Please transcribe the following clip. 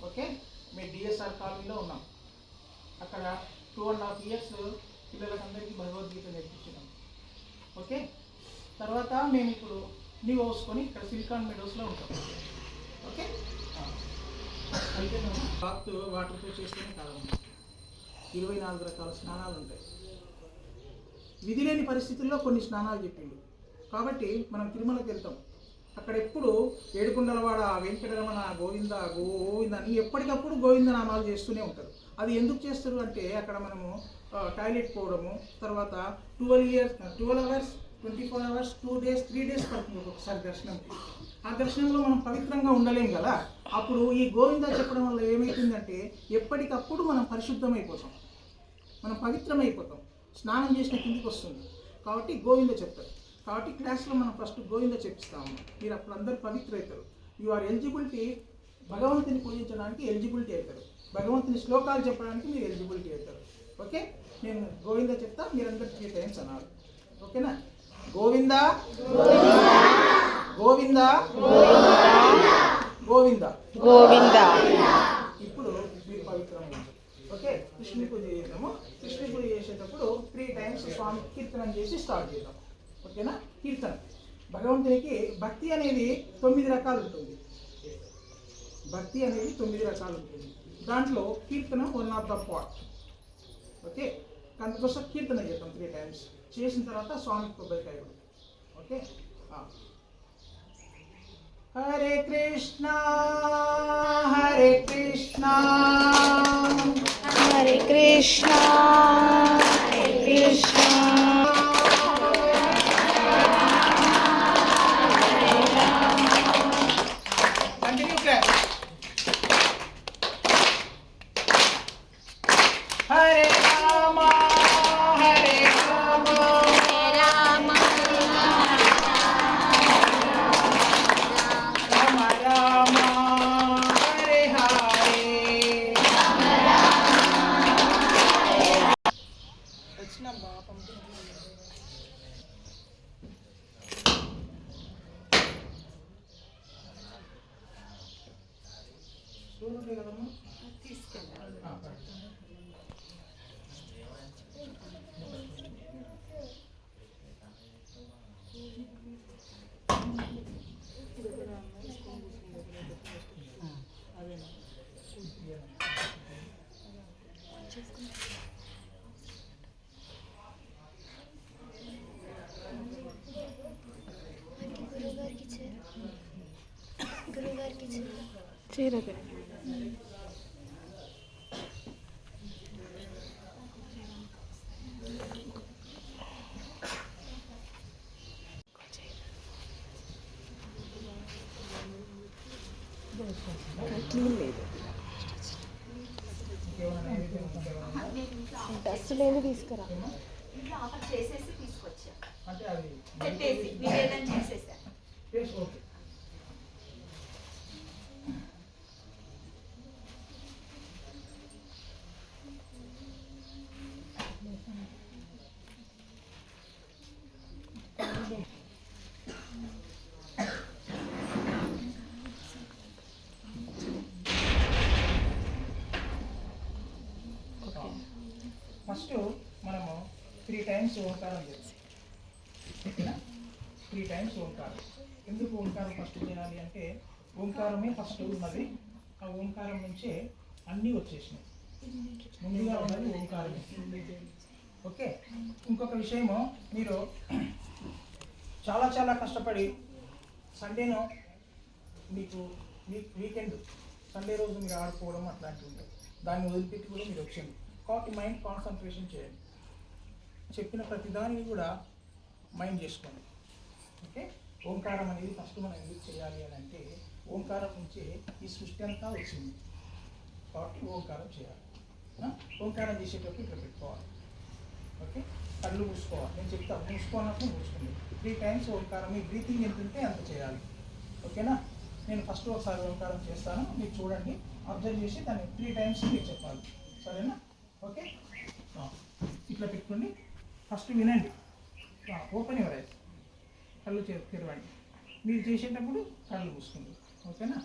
Okay, మీ DSR కాలనీలో ఉన్నాం. అక్కడ 2.5 years పిల్లలకందరికీ భగవద్గీత నేర్పించినాం. ఓకే, తర్వాత మేము ఇప్పుడు న్యూ హౌస్కొని ఇక్కడ సిలికాన్ మెడోస్లో ఉంటాం. ఓకే, అయితే మేము బాత్ వాటర్తో చేస్తేనే కాదమ్మా, 24 రకాల స్నానాలు ఉంటాయి. విధి లేని పరిస్థితుల్లో కొన్ని స్నానాలు చెప్పిండు. కాబట్టి మనం తిరుమలకి వెళ్తాం, అక్కడ ఎప్పుడు ఏడుకొండలవాడ వెంకటరమణ గోవింద గోవింద అని ఎప్పటికప్పుడు గోవింద నామాలు చేస్తూనే ఉంటారు. అది ఎందుకు చేస్తారు అంటే అక్కడ మనము టాయిలెట్ పోవడము, తర్వాత 12 hours 24 hours 2 days 3 days పడుతుంది ఒకసారి దర్శనంకి. ఆ దర్శనంలో మనం పవిత్రంగా ఉండలేం కదా. అప్పుడు ఈ గోవింద చెప్పడం వల్ల ఏమవుతుందంటే ఎప్పటికప్పుడు మనం పరిశుద్ధమైపోతాం, మనం పవిత్రమైపోతాం, స్నానం చేసిన కిందికి వస్తుంది. కాబట్టి గోవింద చెప్తారు. కాబట్టి క్లాస్లో మనం ఫస్ట్ గోవింద చెప్పిస్తాము. మీరు అప్పుడు అందరూ పవిత్ర అవుతారు. యు ఆర్ ఎలిజిబిలిటీ, భగవంతుని పూజించడానికి ఎలిజిబిలిటీ అవుతారు. భగవంతుని శ్లోకాలు చెప్పడానికి మీరు ఎలిజిబిలిటీ అవుతారు. ఓకే, నేను గోవింద చెప్తా, మీరందరూ 3 times అన్నారు. ఓకేనా? గోవింద గోవింద గోవింద గోవింద. ఇప్పుడు మీరు పవిత్రమైన ఓకే, కృష్ణుని పూజ చేద్దాము. కృష్ణుని పూజ చేసేటప్పుడు 3 times స్వామి కీర్తనం చేసి స్టార్ట్ చేద్దాం. ఓకేనా? కీర్తన. భగవంతునికి భక్తి అనేది 9 రకాలు ఉంటుంది. భక్తి అనేది 9 రకాలు ఉంటుంది. దాంట్లో కీర్తనం 1 of the part. ఓకే, అందుకోసం కీర్తన చేద్దాం 3 times. చేసిన తర్వాత స్వామికి కొబ్బరికాయ. Okay, Hare Krishna Hare Krishna Hare Krishna Hare Krishna continue class. Hare Rama Hare Rama Rama Rama Hare Hare. వచ్చిన బాపం స్టోర్ కదమ్మా, తీసుకెళ్ళాలి. చీరదే లేదు, డస్ట్ లేదు, తీసుకురా. చేసేసి తీసుకొచ్చా, అంటే అది పెట్టేసి నివేదన చేసేసా. ఓకే. ఫస్ట్ మనము 3 times ఓంకారం చేస్తాం. ఓకేనా? 3 times ఓంకారం. ఎందుకు ఓంకారం ఫస్ట్ చేయాలి అంటే ఓంకారమే ఫస్ట్ ఉన్నది. ఆ ఓంకారం నుంచే అన్నీ వచ్చేసినాయి. ముందుగా ఉన్నది ఓంకారమే. ఓకే, ఇంకొక విషయము, మీరు చాలా కష్టపడి సండేను మీకు వీకెండ్ సండే రోజు మీరు ఆడుకోవడం అట్లాంటివి ఉంటాయి. దాన్ని వదిలిపెట్టి కూడా మీరు వచ్చింది. కాబట్టి మైండ్ కాన్సన్ట్రేషన్ చేయండి. చెప్పిన ప్రతిదాన్ని కూడా మైండ్ చేసుకోండి. ఓకే, ఓంకారం అనేది ఫస్ట్ మనం ఎందుకు చేయాలి అని అంటే ఓంకారం నుంచే ఈ సృష్టి అంతా వచ్చింది. కాబట్టి ఓంకారం చేయాలి. ఓంకారం చేసేటప్పుడు ఇక్కడ పెట్టుకోవాలి. ఓకే, కళ్ళు మూసుకోవాలి. నేను చెప్తాను, మూసుకోనప్పుడు మూసుకోండి. 3 times ఓంకారం. మీ బ్రీతింగ్ ఎంత ఉంటే అంత చేయాలి. ఓకేనా? నేను ఫస్ట్ ఒకసారి ఓంకారం చేస్తాను, మీరు చూడండి, అబ్జర్వ్ చేసి దాన్ని 3 times మీరు చెప్పాలి. సరేనా? ఓకే, ఇట్లా పెట్టుకోండి. ఫస్ట్ వినండి, ఓపెన్ యువర్ ఐస్, కళ్ళు తెరవండి. మీరు చేసేటప్పుడు కళ్ళు మూసుకోండి. ఓకేనా?